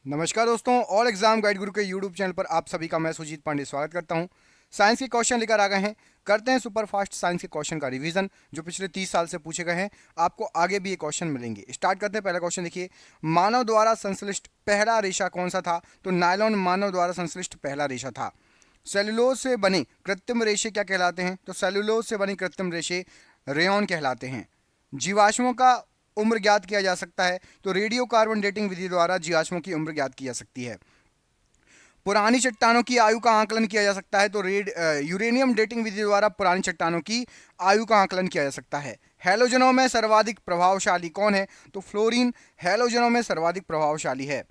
नमस्कार दोस्तों, all exam guide गुरु के यूट्यूब चैनल पर आप सभी का मैं सुजीत पांडे स्वागत करता हूं। साइंस के क्वेश्चन लेकर आ गए हैं। करते हैं सुपर फास्ट साइंस के क्वेश्चन का रिवीजन जो पिछले 30 साल से पूछे गए हैं। आपको आगे भी ये क्वेश्चन मिलेंगे। स्टार्ट करते हैं। पहला क्वेश्चन देखिए, मानव द्वारा संश्लिष्ट पहला रेशा कौन सा था? तो नायलॉन मानव द्वारा संश्लिष्ट पहला रेशा था। सेलुलोज से बने कृत्रिम रेशे क्या कहलाते हैं? तो सेलुलोज से बने कृत्रिम रेशे रेयॉन कहलाते हैं। जीवाश्मों का उम्र ज्ञात किया जा सकता है? तो रेडियो कार्बन डेटिंग विधि द्वारा जीवाश्मों की उम्र ज्ञात की जा सकती है। पुरानी चट्टानों की आयु का आकलन किया जा सकता है? तो यूरेनियम डेटिंग विधि द्वारा पुरानी चट्टानों की आयु का आकलन किया जा सकता है। हैलोजनों में सर्वाधिक प्रभावशाली कौन है? तो फ्लोरीन हैलोजनों में सर्वाधिक प्रभावशाली है।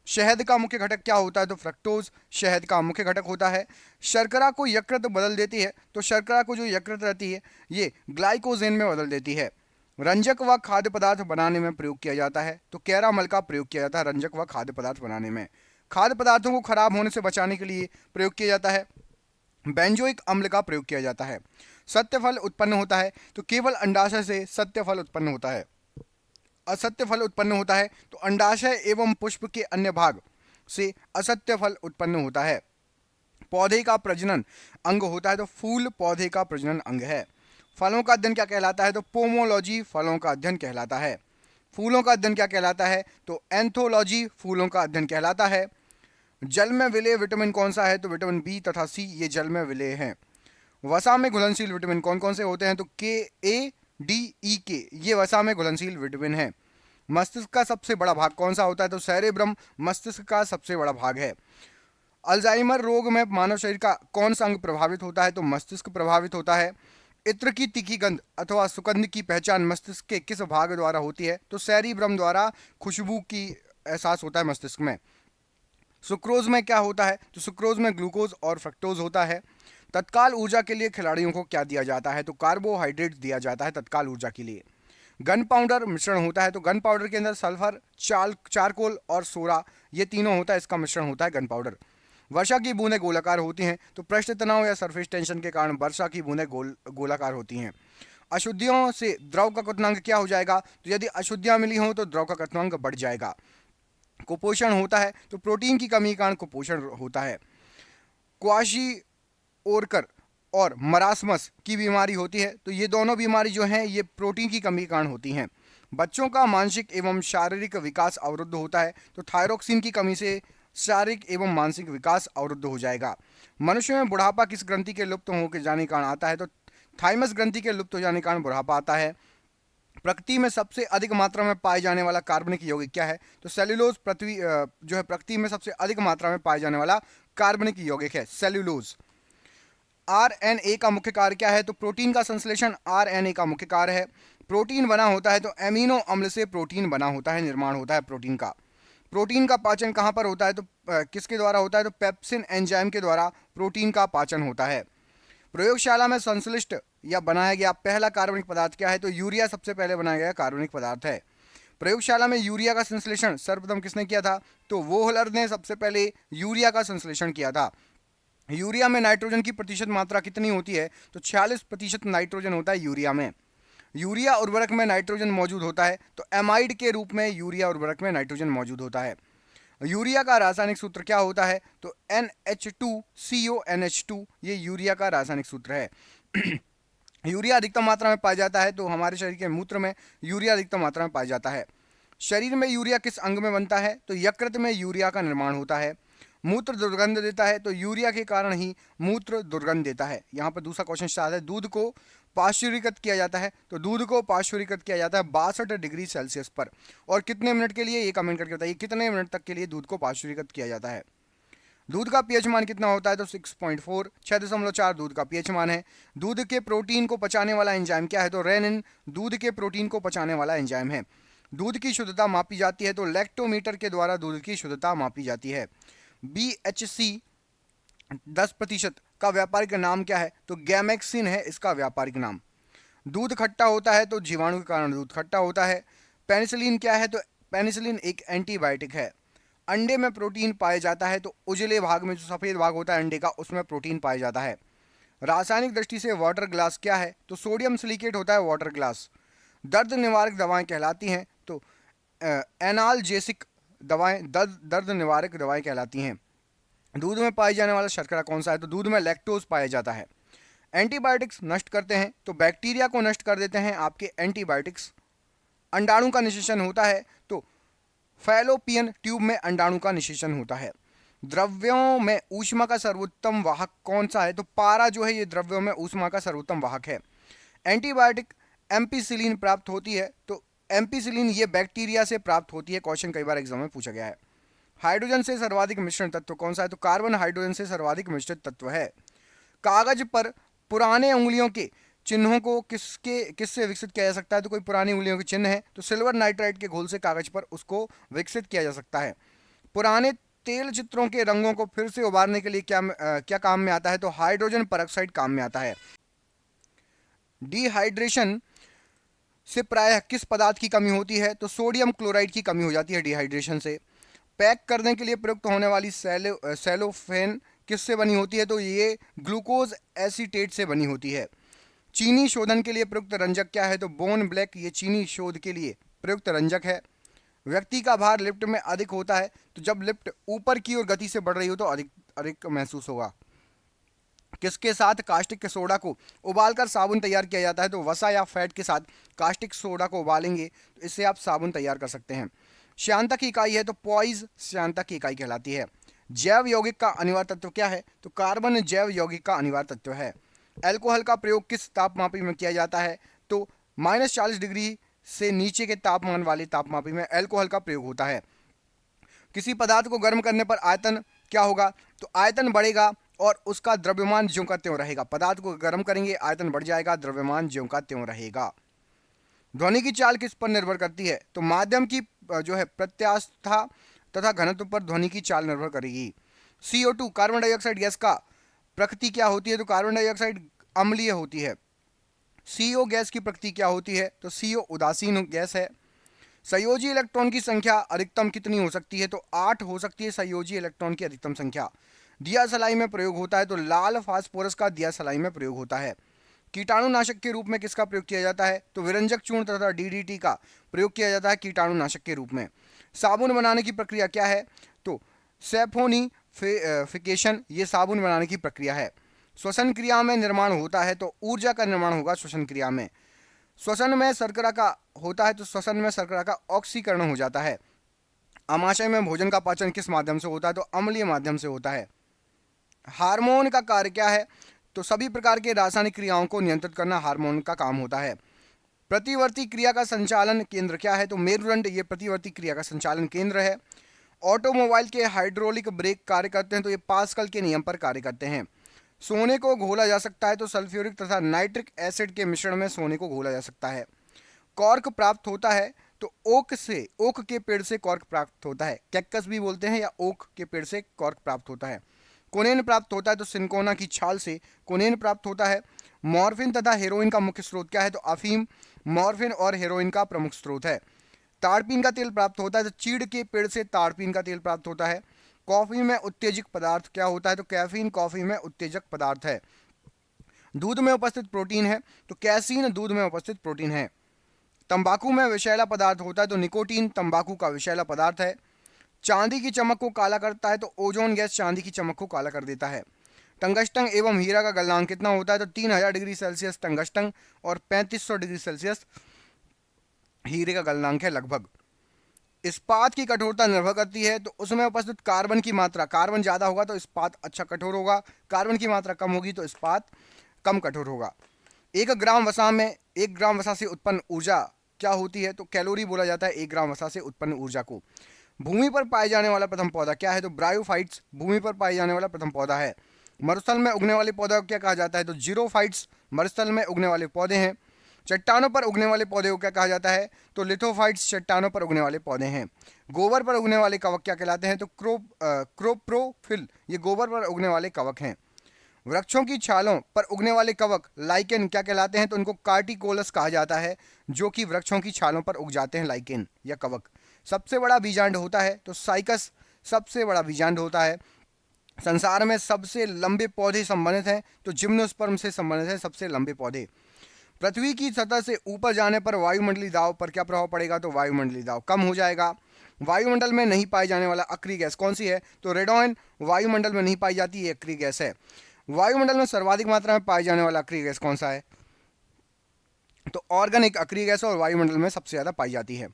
शहद का मुख्य घटक क्या होता है? तो फ्रक्टोज शहद का मुख्य घटक होता है। शर्करा को यकृत बदल देती है? तो शर्करा को जो यकृत रहती है ये ग्लाइकोजेन में बदल देती है। रंजक व खाद्य पदार्थ बनाने में प्रयोग किया जाता है? तो कैरामल का प्रयोग किया जाता है रंजक व खाद्य पदार्थ बनाने में। खाद्य पदार्थों को खराब होने से बचाने के लिए प्रयोग किया जाता है। बेंजोइक अम्ल का प्रयोग किया जाता है। सत्य फल उत्पन्न होता है? तो केवल अंडाशय से सत्य फल उत्पन्न होता है। असत्य फल उत्पन्न होता है? तो अंडाशय एवं पुष्प के अन्य भाग से असत्य फल उत्पन्न होता है। पौधे का प्रजनन अंग होता है? तो फूल पौधे का प्रजनन अंग है। फलों का अध्ययन क्या कहलाता है? तो पोमोलॉजी फलों का अध्ययन कहलाता है। फूलों का अध्ययन क्या कहलाता है? तो एंथोलॉजी फूलों का अध्ययन कहलाता है। जल में विलेय विटामिन कौन सा है? तो विटामिन बी तथा सी ये जल में विलेय हैं। वसा में घुलनशील विटामिन कौन कौन से होते हैं? तो के, ए, डी, ई, के ये वसा में घुलनशील विटामिन है। मस्तिष्क का सबसे बड़ा भाग कौन सा होता है? तो सेरेब्रम मस्तिष्क का सबसे बड़ा भाग है। अल्जाइमर रोग में मानव शरीर का कौन सा अंग प्रभावित होता है? तो मस्तिष्क प्रभावित होता है। इत्र की तीखी गंध अथवा सुगंध की पहचान मस्तिष्क के किस भाग द्वारा होती है? तो सेरिब्रम द्वारा खुशबू की एहसास होता है मस्तिष्क में। सुक्रोज में क्या होता है? तो सुक्रोज में ग्लूकोज और फ्रक्टोज होता है। तत्काल ऊर्जा के लिए खिलाड़ियों को क्या दिया जाता है? तो कार्बोहाइड्रेट दिया जाता है तत्काल ऊर्जा के लिए। गन पाउडर मिश्रण होता है? तो गन पाउडर के अंदर सल्फर, चारकोल और सोरा ये तीनों होता है, इसका मिश्रण होता है गन पाउडर। वर्षा की बूंदें गोलाकार होती हैं? तो पृष्ठ तनाव या सरफेस टेंशन के कारण वर्षा की बूंदें गोलाकार होती हैं। अशुद्धियों से द्रव का क्वथनांक क्या हो जाएगा? तो यदि अशुद्धियां मिली हों तो द्रव का क्वथनांक बढ़ जाएगा। कुपोषण होता है? तो प्रोटीन की कमी के कारण कुपोषण होता है। क्वाशी ओरकर और मरासमस की बीमारी होती है? तो ये दोनों बीमारी जो हैं ये प्रोटीन की कमी के कारण होती हैं। बच्चों का मानसिक एवं शारीरिक विकास अवरुद्ध होता है? तो थायरोक्सिन की कमी से शारीरिक एवं मानसिक विकास अवरुद्ध हो जाएगा। मनुष्य में बुढ़ापा किस ग्रंथि के लुप्त हो जाने के कारण आता है? तो थाइमस ग्रंथि के लुप्त हो जाने के कारण बुढ़ापा आता है। प्रकृति में सबसे अधिक मात्रा में पाए जाने वाला कार्बनिक यौगिक क्या है? तो सेल्यूलोज पृथ्वी जो है प्रकृति में सबसे अधिक मात्रा में पाए जाने वाला कार्बनिक यौगिक है सेल्यूलोज। आरएनए का मुख्य कार्य क्या है? तो प्रोटीन का संश्लेषण आरएनए का मुख्य कार्य है। प्रोटीन बना होता है? तो एमिनो अम्ल से प्रोटीन बना होता है, निर्माण होता है प्रोटीन का। प्रोटीन का पाचन कहाँ पर होता है? तो किसके द्वारा होता है? तो पेप्सिन एंजाइम के द्वारा प्रोटीन का पाचन होता है। प्रयोगशाला में संश्लिष्ट या बनाया गया पहला कार्बनिक पदार्थ क्या है? तो यूरिया सबसे पहले बनाया गया कार्बनिक पदार्थ है। प्रयोगशाला में यूरिया का संश्लेषण सर्वप्रथम किसने किया था? तो वोहलर ने सबसे पहले यूरिया का संश्लेषण किया था। यूरिया में नाइट्रोजन की प्रतिशत मात्रा कितनी होती है? तो 46% नाइट्रोजन होता है यूरिया में। यूरिया उर्वरक में नाइट्रोजन मौजूद होता है? तो एमाइड के रूप में यूरिया उर्वरक में नाइट्रोजन मौजूद होता है। यूरिया का रासायनिक सूत्र क्या होता है? तो NH2CONH2 ये यूरिया का रासायनिक सूत्र है। यूरिया अधिकतम मात्रा में पाया जाता है? तो हमारे शरीर के मूत्र में यूरिया अधिकतम मात्रा में पाया जाता है। शरीर में यूरिया किस अंग में बनता है? तो यकृत में यूरिया का निर्माण होता है। मूत्र दुर्गंध देता है? तो यूरिया के कारण ही मूत्र दुर्गंध देता है। यहाँ पर दूसरा क्वेश्चन स्टार्ट है, दूध को पाश्चुरीकृत किया जाता है? तो दूध को पाश्चुरीकृत किया जाता है 62 डिग्री सेल्सियस पर। और कितने मिनट के लिए? ये कमेंट करके बताइए कितने मिनट तक के लिए दूध को पाश्चुरीकृत किया जाता है। दूध का पीएच मान कितना होता है? तो 6.4 6.4 दूध का पीएच मान है। दूध के प्रोटीन को पचाने वाला एंजाइम क्या है? तो रेनिन दूध के प्रोटीन को पचाने वाला एंजाइम है। दूध की शुद्धता मापी जाती है? तो लैक्टोमीटर के द्वारा दूध की शुद्धता मापी जाती है। BHC 10% का व्यापारिक नाम क्या है? तो गैमेक्सिन है इसका व्यापारिक नाम। दूध खट्टा होता है? तो जीवाणु के कारण दूध खट्टा होता है। पेनिसिलिन क्या है? तो पेनिसिलिन एक एंटीबायोटिक है। अंडे में प्रोटीन पाया जाता है? तो उजले भाग में जो सफ़ेद भाग होता है अंडे का उसमें प्रोटीन पाया जाता है। रासायनिक दृष्टि से वाटर ग्लास क्या है? तो सोडियम सिलिकेट होता है वाटर ग्लास। दर्द निवारक दवाएं कहलाती हैं? तो एनाल्जेसिक दवाएं दर्द निवारक दवाएं कहलाती हैं। दूध में पाया जाने वाला शर्करा कौन सा है? तो दूध में लैक्टोज पाया जाता है। एंटीबायोटिक्स नष्ट करते हैं, तो बैक्टीरिया को नष्ट कर देते हैं आपके एंटीबायोटिक्स। अंडाणु का निषेचन होता है, तो फैलोपियन ट्यूब में अंडाणु का निषेचन होता है। द्रव्यों में ऊष्मा का सर्वोत्तम वाहक कौन सा है? तो पारा जो है ये द्रव्यों में ऊष्मा का सर्वोत्तम वाहक है। एंटीबायोटिक एम्पिसिलिन प्राप्त होती है, तो एम्पिसिलिन ये बैक्टीरिया से प्राप्त होती है। क्वेश्चन कई बार एग्जाम में पूछा गया है। हाइड्रोजन से सर्वाधिक मिश्रण तत्व कौन सा है? तो कार्बन हाइड्रोजन से सर्वाधिक मिश्रित तत्व है। कागज पर पुराने उंगलियों के चिन्हों को किससे विकसित किया जा सकता है? तो कोई पुरानी उंगलियों के चिन्ह है तो सिल्वर नाइट्राइट के घोल से कागज पर उसको विकसित किया जा सकता है। पुराने तेल चित्रों के रंगों को फिर से उबारने के लिए क्या काम में आता है? तो हाइड्रोजन परऑक्साइड काम में आता है। डिहाइड्रेशन से प्रायः किस पदार्थ की कमी होती है? तो सोडियम क्लोराइड की कमी हो जाती है डिहाइड्रेशन से। पैक करने के लिए प्रयुक्त होने वाली सेलोफेन किससे बनी होती है? तो ये ग्लूकोज एसीटेट से बनी होती है। चीनी शोधन के लिए प्रयुक्त रंजक क्या है? तो बोन ब्लैक ये चीनी शोध के लिए प्रयुक्त रंजक है। व्यक्ति का भार लिफ्ट में अधिक होता है, तो जब लिफ्ट ऊपर की ओर गति से बढ़ रही हो तो अधिक अधिक महसूस होगा। किसके साथ कास्टिक सोडा को उबालकर साबुन तैयार किया जाता है? तो वसा या फैट के साथ कास्टिक सोडा को उबालेंगे तो इससे आप साबुन तैयार कर सकते हैं। श्यानता की इकाई है, तो पॉइज श्यानता की इकाई कहलाती है। जैव यौगिक का अनिवार्य तत्व क्या है? तो कार्बन जैव यौगिक का अनिवार्य तत्व है। अल्कोहल का प्रयोग किस तापमापी में किया जाता है? तो -40 डिग्री से नीचे के तापमान वाले तापमापी में अल्कोहल का प्रयोग होता है। किसी पदार्थ को गर्म करने पर आयतन क्या होगा? तो आयतन बढ़ेगा और उसका द्रव्यमान ज्यों का त्यों रहेगा। पदार्थ को गर्म करेंगे, आयतन बढ़ जाएगा, द्रव्यमान ज्यों का त्यों रहेगा। ध्वनि की चाल किस पर निर्भर करती है? तो माध्यम की जो है प्रत्यास्थता तथा घनत्व पर ध्वनि की चाल निर्भर करेगी। CO2 कार्बन डाइऑक्साइड गैस का प्रकृति क्या होती है? तो कार्बन डाइऑक्साइड अम्लीय होती है। CO गैस की प्रकृति क्या होती है? तो CO उदासीन गैस है। संयोजी इलेक्ट्रॉन की संख्या अधिकतम कितनी हो सकती है? तो 8 हो सकती है संयोजी इलेक्ट्रॉन की अधिकतम संख्या। दिया सलाई में प्रयोग होता है, तो लाल फास्फोरस का दिया सलाई में प्रयोग होता है। कीटाणुनाशक के रूप में किसका प्रयोग किया जाता है? तो विरंजक चूर्ण तथा DDT का प्रयोग किया जाता है कीटाणुनाशक के रूप में। साबुन बनाने की प्रक्रिया क्या है? तो सैफोनिफिकेशन ये साबुन बनाने की प्रक्रिया है। श्वसन क्रिया में निर्माण होता है, तो ऊर्जा का निर्माण होगा श्वसन क्रिया में। श्वसन में शर्करा का होता है, तो श्वसन में शर्करा का ऑक्सीकरण हो जाता है। आमाशय में भोजन का पाचन किस माध्यम से होता है? तो अम्लीय माध्यम से होता है। हार्मोन का कार्य क्या है? तो सभी प्रकार के रासायनिक क्रियाओं को नियंत्रित करना हार्मोन का काम होता है। प्रतिवर्ती क्रिया का संचालन केंद्र क्या है? तो मेरुदंड ये प्रतिवर्ती क्रिया का संचालन केंद्र है। ऑटोमोबाइल के हाइड्रोलिक ब्रेक कार्य करते हैं, तो ये पास्कल के नियम पर कार्य करते हैं। सोने को घोला जा सकता है, तो सल्फ्यूरिक तथा नाइट्रिक एसिड के मिश्रण में सोने को घोला जा सकता है। कॉर्क प्राप्त होता है, तो ओक के पेड़ से कॉर्क प्राप्त होता है। कैक्कस भी बोलते हैं, या ओक के पेड़ से कॉर्क प्राप्त होता है। कोनेन प्राप्त होता है, तो सिंकोना की छाल से कोनेन प्राप्त होता है। मॉर्फिन तथा हेरोइन का मुख्य स्रोत क्या है? तो अफीम मॉर्फिन और हेरोइन का प्रमुख स्रोत है। ताड़पीन का तेल प्राप्त होता है, तो चीड़ के पेड़ से ताड़पीन का तेल प्राप्त होता है। कॉफी में उत्तेजक पदार्थ क्या होता है? तो कैफीन कॉफी में उत्तेजक पदार्थ है। दूध में उपस्थित प्रोटीन है, तो कैसीन दूध में उपस्थित प्रोटीन है। तंबाकू में विषैला पदार्थ होता है, तो निकोटीन तंबाकू का विषैला पदार्थ है। चांदी की चमक को काला करता है, तो ओजोन गैस चांदी की चमक को काला कर देता है। टंगस्टन एवं हीरा का गलनांक कितना होता है? तो 3000 डिग्री सेल्सियस टंगस्टन और 3500 डिग्री सेल्सियस हीरे का गलनांक है लगभग। इस्पात की कठोरता निर्भर करती है, तो उसमें उपस्थित कार्बन की मात्रा, कार्बन ज़्यादा होगा तो इस्पात अच्छा कठोर होगा, कार्बन की मात्रा कम होगी तो इस्पात कम कठोर होगा। 1 ग्राम वसा से उत्पन्न ऊर्जा क्या होती है? तो कैलोरी बोला जाता है 1 ग्राम वसा से उत्पन्न ऊर्जा को। भूमि पर पाए जाने वाला प्रथम पौधा क्या है? तो ब्रायोफाइट्स भूमि पर पाए जाने वाला प्रथम पौधा है। मरुस्थल में उगने वाले पौधे को क्या कहा जाता है? तो जीरोफाइट्स मरुस्थल में उगने वाले पौधे हैं। चट्टानों पर उगने वाले पौधे को क्या कहा जाता है? तो लिथोफाइट्स चट्टानों पर उगने वाले पौधे हैं। गोबर पर उगने वाले कवक क्या कहलाते हैं? तो क्रोप्रोफिल ये गोबर पर उगने वाले कवक हैं। वृक्षों की छालों पर उगने वाले कवक लाइकेन क्या कहलाते हैं? तो उनको कार्टिकोलस कहा जाता है, जो कि वृक्षों की छालों पर उग जाते हैं, लाइकेन या कवक। सबसे बड़ा बीजांड होता है, तो साइकस सबसे बड़ा बीजांड होता है। संसार में सबसे लंबे पौधे संबंधित हैं, तो जिम्नोस्पर्म से संबंधित है सबसे लंबे पौधे। पृथ्वी की सतह से ऊपर जाने पर वायुमंडलीय दाब पर क्या प्रभाव पड़ेगा? तो वायुमंडलीय दाब कम हो जाएगा। वायुमंडल में नहीं पाई जाने वाला अक्रिय गैस कौन सी है? तो रेडॉन वायुमंडल में नहीं पाई जाती, ये अक्रिय गैस है। वायुमंडल में सर्वाधिक मात्रा में पाई जाने वाला अक्रिय गैस कौन सा है? तो ऑर्गन एक अक्रिय गैस है और वायुमंडल में सबसे ज्यादा पाई जाती है।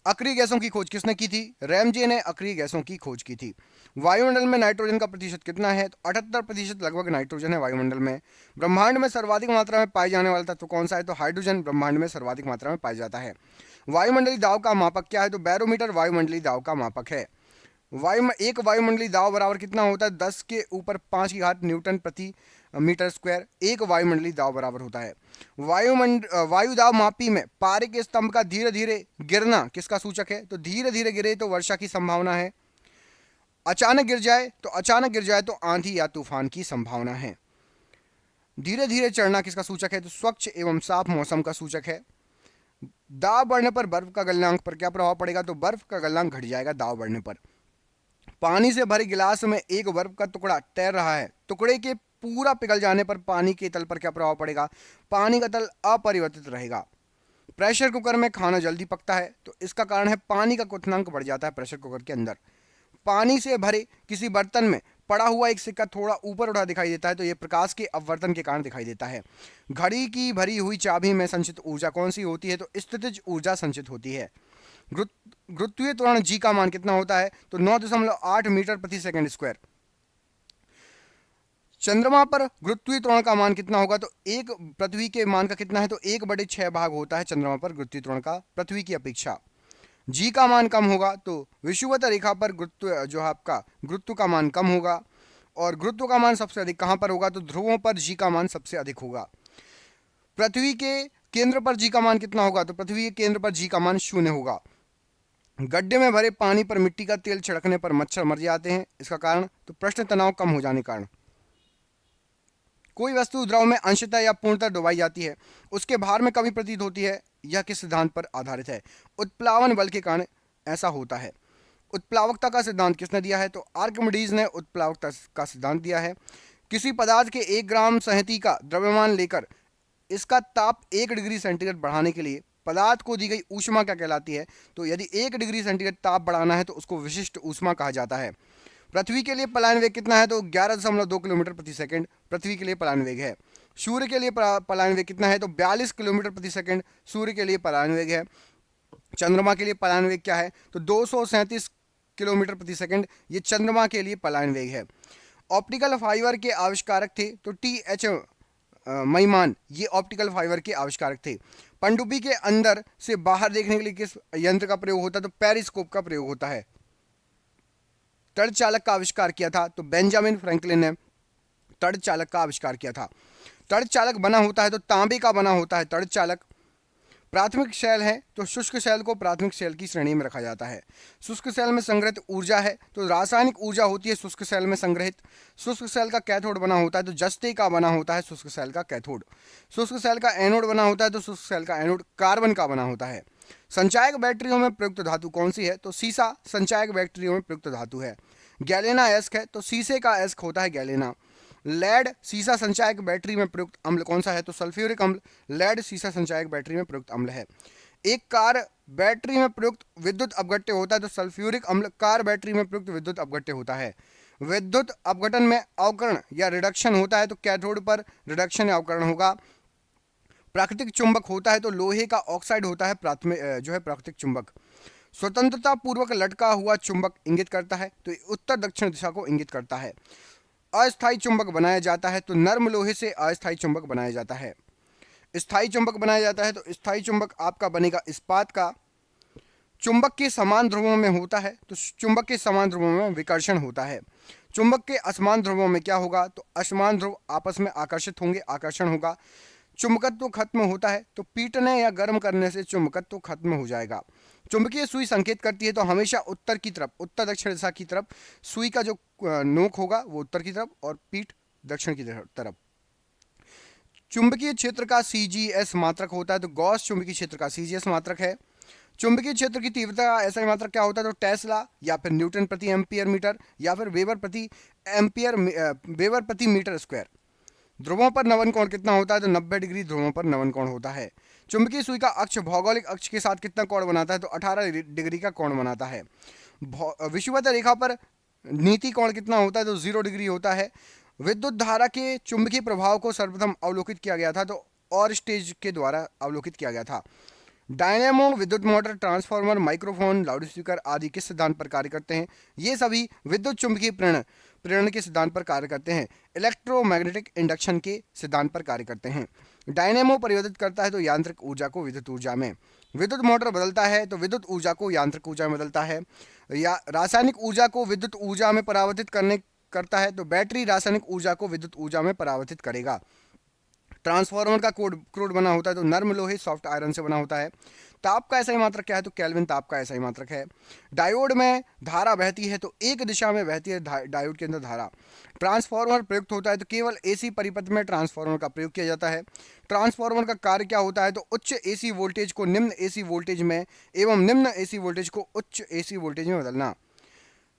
अक्रिय गैसों की खोज किसने की थी? रैमजे ने अक्रिय गैसों की खोज की थी। वायुमंडल में नाइट्रोजन का प्रतिशत कितना है? तो 78% लगभग नाइट्रोजन है वायुमंडल में। ब्रह्मांड में सर्वाधिक मात्रा में पाए जाने वाला तत्व कौन सा है? तो हाइड्रोजन ब्रह्मांड में सर्वाधिक मात्रा में पाया जाता है। वायुमंडली दाब का मापक क्या है? तो बैरोमीटर वायुमंडली दाब का मापक है। एक वायुमंडली दाब बराबर कितना होता है? 10 के ऊपर 5 की घात न्यूटन प्रति मीटर स्क्वायर एक वायुमंडली दाब बराबर होता है। वायु दाब मापी में पारे के स्तंभ का धीरे धीरे गिरना किसका सूचक है? तो धीरे धीरे गिरे तो वर्षा की संभावना है, अचानक गिर जाए तो आंधी या तूफान की संभावना है। धीरे धीरे चढ़ना किसका सूचक है? तो स्वच्छ एवं साफ मौसम का सूचक है। दाब बढ़ने पर बर्फ का गलनांक पर क्या प्रभाव पड़ेगा? तो बर्फ का गलनांक घट जाएगा दाब बढ़ने पर। पानी से भरे गिलास में एक बर्फ का टुकड़ा तैर रहा है, टुकड़े के पूरा पिघल जाने पर पानी के तल पर क्या प्रभाव पड़ेगा? पानी का तल अपरिवर्तित रहेगा। प्रेशर कुकर में खाना जल्दी पकता है, तो इसका कारण है पानी का क्वथनांक बढ़ जाता है प्रेशर कुकर के अंदर। पानी से भरे किसी बर्तन में पड़ा हुआ एक सिक्का थोड़ा ऊपर उठा दिखाई देता है, तो यह प्रकाश के अपवर्तन के कारण दिखाई देता है। घड़ी की भरी हुई चाबी में संचित ऊर्जा कौन सी होती है? तो स्थितिज ऊर्जा संचित होती है। गुरुत्वीय त्वरण जी का मान कितना होता है? तो 9.8 मीटर प्रति सेकंड स्क्वायर। चंद्रमा पर गुरुत्वीय त्वरण का मान कितना होगा? तो एक पृथ्वी के मान का कितना है? तो 1/6 भाग होता है चंद्रमा पर गुरुत्वीय त्वरण का पृथ्वी की अपेक्षा। जी का मान कम होगा तो विषुवत रेखा पर गुरुत्व जो आपका गुरुत्व का मान कम होगा, और गुरुत्व का मान सबसे अधिक कहां पर होगा? तो ध्रुवों पर जी का मान सबसे अधिक होगा। पृथ्वी के केंद्र पर जी का मान कितना होगा? तो पृथ्वी के केंद्र पर जी का मान 0 होगा। गड्ढे में भरे पानी पर मिट्टी का तेल छिड़कने पर मच्छर मर जाते हैं, इसका कारण? तो पृष्ठ तनाव कम हो जाने के कारण। कोई वस्तु द्रव में अंशतः या पूर्णतः डुबाई जाती है, उसके भार में कमी प्रतीत होती है, यह किस सिद्धांत पर आधारित है? उत्प्लावन बल के कारण ऐसा होता है। उत्प्लावकता का सिद्धांत किसने दिया है? तो आर्किमिडीज ने उत्प्लावकता का सिद्धांत दिया है। किसी पदार्थ के 1 ग्राम संहति का द्रव्यमान लेकर इसका ताप 1 डिग्री सेंटीग्रेड बढ़ाने के लिए पदार्थ को दी गई ऊष्मा क्या कहलाती है? तो यदि 1 डिग्री सेंटीग्रेड ताप बढ़ाना है तो उसको विशिष्ट ऊष्मा कहा जाता है। पृथ्वी के लिए पलायन वेग कितना है? तो 11.2 किलोमीटर प्रति सेकंड पृथ्वी के लिए पलायन वेग है। सूर्य के लिए पलायन वेग कितना है? तो 42 किलोमीटर प्रति सेकंड सूर्य के लिए पलायन वेग है। चंद्रमा के लिए पलायन वेग क्या है? तो 237 किलोमीटर प्रति सेकंड ये चंद्रमा के लिए पलायन वेग है। ऑप्टिकल फाइबर के आविष्कारक थे तो TH मैमान ये ऑप्टिकल फाइबर के आविष्कारक थे। पनडुब्बी के अंदर से बाहर देखने के लिए किस यंत्र का प्रयोग होता है? तो पेरिस्कोप का प्रयोग होता है। तड़ चालक का आविष्कार किया था तो बेंजामिन फ्रैंकलिन ने तड़ चालक का आविष्कार किया था। तड़ चालक बना होता है तो तांबे का बना होता है तड़ चालक। प्राथमिक शैल है तो शुष्क शैल को प्राथमिक शैल की श्रेणी में रखा जाता है। शुष्क शैल में संग्रहित ऊर्जा है तो रासायनिक ऊर्जा होती है शुष्क शैल में संग्रहित। शुष्क शैल का कैथोड बना होता है तो जस्ते का बना होता है शुष्क शैल का कैथोड। शुष्क शैल का एनोड बना होता है तो शुष्क शैल का एनोड कार्बन का बना होता है। संचायक बैटरियों में प्रयुक्त धातु कौन सी है? तो सीसा संचायक बैटरियों में प्रयुक्त धातु है। गैलेना एस्क है तो शीशे का एस्क होता है गैलेना। लेड सीसा संचायक बैटरी में प्रयुक्त अम्ल कौन सा है? तो सल्फ्यूरिक अम्ल लेड सीसा संचायक बैटरी में प्रयुक्त अम्ल है। एक कार बैटरी में प्रयुक्त विद्युत अपघट्य होता है तो सल्फ्यूरिक अम्ल कार बैटरी में प्रयुक्त विद्युत अपघट्य होता है। विद्युत अपघटन में अवकरण या रिडक्शन होता है तो कैथोड पर रिडक्शन या अवकरण होगा। प्राकृतिक चुंबक होता है तो लोहे का ऑक्साइड होता है प्राकृतिक चुंबक। स्वतंत्रता पूर्वक लटका हुआ चुंबक इंगित करता है तो उत्तर दक्षिण दिशा को इंगित करता है। अस्थायी चुंबक बनाया जाता है तो नर्म लोहे से अस्थायी चुंबक बनाया जाता है। स्थायी चुंबक बनाया जाता है तो स्थायी चुंबक आपका बनेगा इस्पात का। चुंबक के समान ध्रुवों में होता है तो चुंबक के समान ध्रुवों में विकर्षण होता है। चुंबक के असमान ध्रुवों में क्या होगा? तो असमान ध्रुव आपस में आकर्षित होंगे, आकर्षण होगा। चुंबकत्व खत्म होता है तो पीटने या गर्म करने से चुंबकत्व खत्म हो जाएगा। चुंबकीय सुई संकेत करती है तो हमेशा उत्तर की तरफ, उत्तर दक्षिण दिशा की तरफ सुई का जो नोक होगा वो उत्तर की तरफ और पीठ दक्षिण की तरफ। चुंबकीय क्षेत्र का CGS मात्रक होता है तो गॉस चुंबकीय क्षेत्र का CGS मात्रक है। चुंबकीय क्षेत्र की तीव्रता का SI मात्रक क्या होता है? तो टेस्ला या फिर न्यूटन प्रति एम्पियर मीटर या फिर वेबर प्रति मीटर स्क्वायर। ध्रुवों पर नवन कोण कितना होता है? तो 90 डिग्री ध्रुवों पर नवन कोण होता है। चुंबकीय सुई का अक्ष भौगोलिक अक्ष के साथ कितना कोण बनाता है? तो 18 डिग्री का कोण बनाता है। विषुवत रेखा पर नीति कोण कितना होता है? तो 0 डिग्री होता है। विद्युत धारा के चुंबकीय प्रभाव को सर्वप्रथम अवलोकित किया गया था तो और स्टेज के द्वारा अवलोकित किया गया था। डायनेमो, विद्युत मोटर, ट्रांसफार्मर, माइक्रोफोन, लाउडस्पीकर आदि किस सिद्धांत पर कार्य करते हैं? ये सभी विद्युत चुंबकीय प्रेरण के सिद्धांत पर कार्य करते हैं। इलेक्ट्रोमैग्नेटिक इंडक्शन के सिद्धांत पर कार्य करते हैं। डायनेमो परिवर्तित करता है तो यांत्रिक ऊर्जा को विद्युत ऊर्जा में। विद्युत मोटर बदलता है तो विद्युत ऊर्जा को यांत्रिक ऊर्जा में बदलता है। या रासायनिक ऊर्जा को विद्युत ऊर्जा में परावर्तित करता है तो बैटरी रासायनिक ऊर्जा को विद्युत ऊर्जा में परावर्तित करेगा। ट्रांसफार्मर का क्रोड बना होता है तो नर्म लोहे सॉफ्ट आयरन से बना होता है। ताप का ऐसा ही मात्रक क्या है? तो केल्विन ताप का ऐसा ही मात्रक है। डायोड में धारा बहती है तो एक दिशा में बहती है डायोड के अंदर धारा। ट्रांसफार्मर प्रयुक्त होता है तो केवल एसी परिपथ में ट्रांसफार्मर का प्रयोग किया जाता है। ट्रांसफार्मर का कार्य क्या होता है? तो उच्च एसी वोल्टेज को निम्न एसी वोल्टेज में एवं निम्न एसी वोल्टेज को उच्च एसी वोल्टेज में बदलना।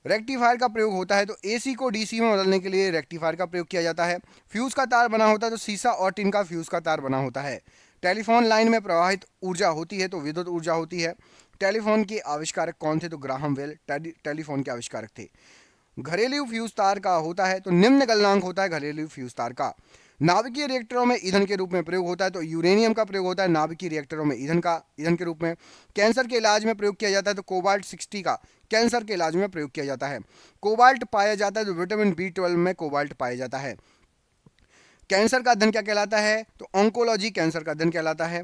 रेक्टिफायर का प्रयोग होता है तो एसी को डीसी में बदलने के लिए रेक्टिफायर का प्रयोग किया जाता है। फ्यूज का तार बना होता है तो सीसा और टिन का फ्यूज का तार बना होता है। टेलीफोन लाइन में प्रवाहित ऊर्जा होती है तो विद्युत ऊर्जा होती है। टेलीफोन के आविष्कारक कौन थे? तो ग्राहम बेल टेलीफोन के आविष्कारक थे। घरेलू फ्यूज तार का होता है तो निम्न गलनांक होता है घरेलू फ्यूज तार का। नाभिकीय रिएक्टरों में ईंधन के रूप में प्रयोग होता है तो यूरेनियम का प्रयोग होता है नाभिकीय रिएक्टरों में ईंधन के रूप में। कैंसर के इलाज में प्रयोग किया जाता है तो कोबाल्ट 60 का कैंसर के इलाज में प्रयोग किया जाता है। कोबाल्ट पाया जाता है तो विटामिन B12 में कोबाल्ट पाया जाता है। कैंसर का अध्ययन क्या कहलाता है? तो ऑन्कोलॉजी कैंसर का अध्ययन कहलाता है।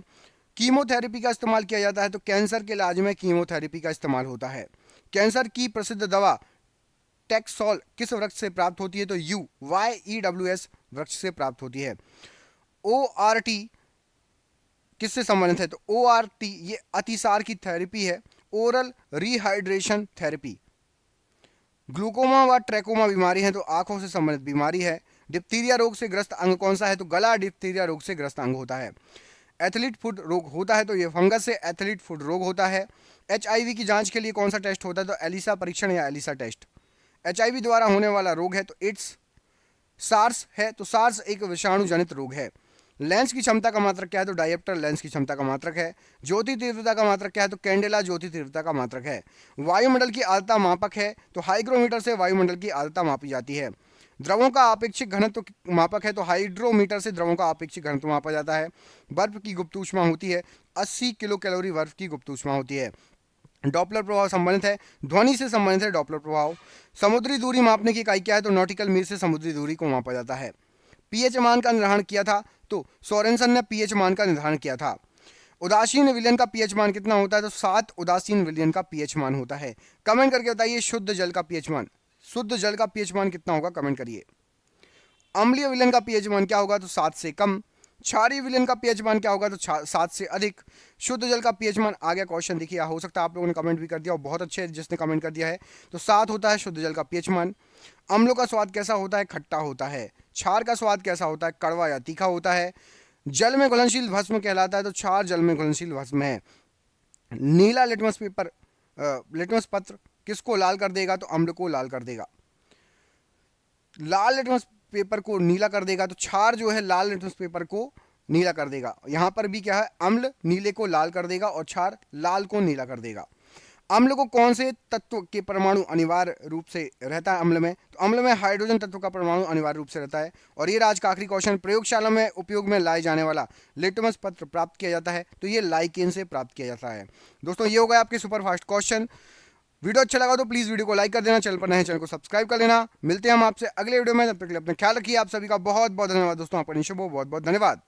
कीमोथेरेपी का इस्तेमाल किया जाता है तो कैंसर के इलाज में कीमोथेरेपी का इस्तेमाल होता है। कैंसर की प्रसिद्ध दवा टेक्सोल किस वृक्ष से प्राप्त होती है? तो YEWS वृक्ष से प्राप्त होती है। ORT किससे संबंधित है? तो ORT ये अतिसार की थेरेपी है, ओरल रिहाइड्रेशन थेरेपी। ग्लूकोमा व ट्रैकोमा बीमारी है तो आंखों से संबंधित बीमारी है। डिप्थीरिया रोग से ग्रस्त अंग कौन सा है? तो गला डिप्थीरिया रोग से ग्रस्त अंग होता है। एथलीट फुट रोग होता है तो ये फंगस से एथलीट फुट रोग होता है। HIV की जांच के लिए कौन सा टेस्ट होता है? तो एलिसा परीक्षण या एलिसा टेस्ट। HIV द्वारा होने वाला रोग है तो इट्स। सार्स है तो सार्स एक विषाणु जनित रोग है। लेंस की क्षमता का मात्रक क्या है? तो डायप्टर लेंस की क्षमता का मात्रक है। ज्योति तीव्रता का मात्रक क्या है? तो कैंडेला ज्योति तीव्रता का मात्रक है। वायुमंडल की आर्द्रता मापक है तो हाइग्रोमीटर से वायुमंडल की आर्द्रता मापी जाती है। द्रवों का आपेक्षिक घनत्व मापक है तो हाइड्रोमीटर से द्रवों का आपेक्षिक घनत्व मापा जाता है। बर्फ की गुप्त ऊष्मा होती है 80 किलो कैलोरी बर्फ की गुप्त ऊष्मा होती है। डॉपलर प्रभाव संबंधित है, ध्वनि से संबंधित है डॉपलर प्रभाव। समुद्री दूरी मापने की इकाई क्या है? तो नॉटिकल मील से समुद्री दूरी को मापा जाता है। पीएच मान का निर्धारण किया था तो सोरेनसन ने पीएच मान का निर्धारण किया था। उदासीन विलयन का पीएच मान कितना होता है? तो 7 उदासीन विलयन का पीएच मान होता है। कमेंट करके बताइए शुद्ध जल का पीएच मान, शुद्ध जल का पीएच मान कितना होगा? कमेंट करिए। अम्लीय विलयन का पीएच मान क्या होगा? तो 7 से कम। क्षारीय विलयन का पीएच मान क्या होगा? तो 7 से अधिक। शुद्ध जल का पीएच मान आ गया क्वेश्चन। देखिए हो सकता है आप लोगों ने कमेंट भी कर दिया और बहुत अच्छे जिसने कमेंट कर दिया है। तो 7 होता है शुद्ध जल का पीएच मान। अम्लों का स्वाद कैसा होता है? खट्टा होता है। क्षार का स्वाद कैसा होता है? कड़वा या तीखा होता है। जल में घुलनशील भस्म कहलाता है तो क्षार जल में घुलनशील भस्म है। नीला लिटमस पत्र किसको लाल कर देगा? तो अम्ल को लाल कर देगा। लाल लिटमस पेपर को नीला कर देगा तो क्षार जो है लाल लिटमस पेपर को नीला कर देगा। यहां पर भी क्या है? अम्ल नीले को लाल कर देगा और क्षार लाल को नीला कर देगा। अम्ल को कौन से तत्व के परमाणु अनिवार्य रूप से रहता है अम्ल में? तो अम्ल में हाइड्रोजन तत्व का परमाणु अनिवार्य रूप से रहता है। और ये आज का आखिरी क्वेश्चन, प्रयोगशाला में उपयोग में लाए जाने वाला लिटमस पत्र प्राप्त किया जाता है तो ये लाइकेन से प्राप्त किया जाता है। दोस्तों ये हो गया आपके सुपर फास्ट क्वेश्चन। वीडियो अच्छा लगा तो प्लीज़ वीडियो को लाइक कर देना, चैनल पर नए चैनल को सब्सक्राइब कर लेना। मिलते हैं हम आपसे अगले वीडियो में, तब तक के लिए अपना ख्याल रखिए। आप सभी का बहुत बहुत धन्यवाद दोस्तों, आपका निशुभ बहुत बहुत धन्यवाद।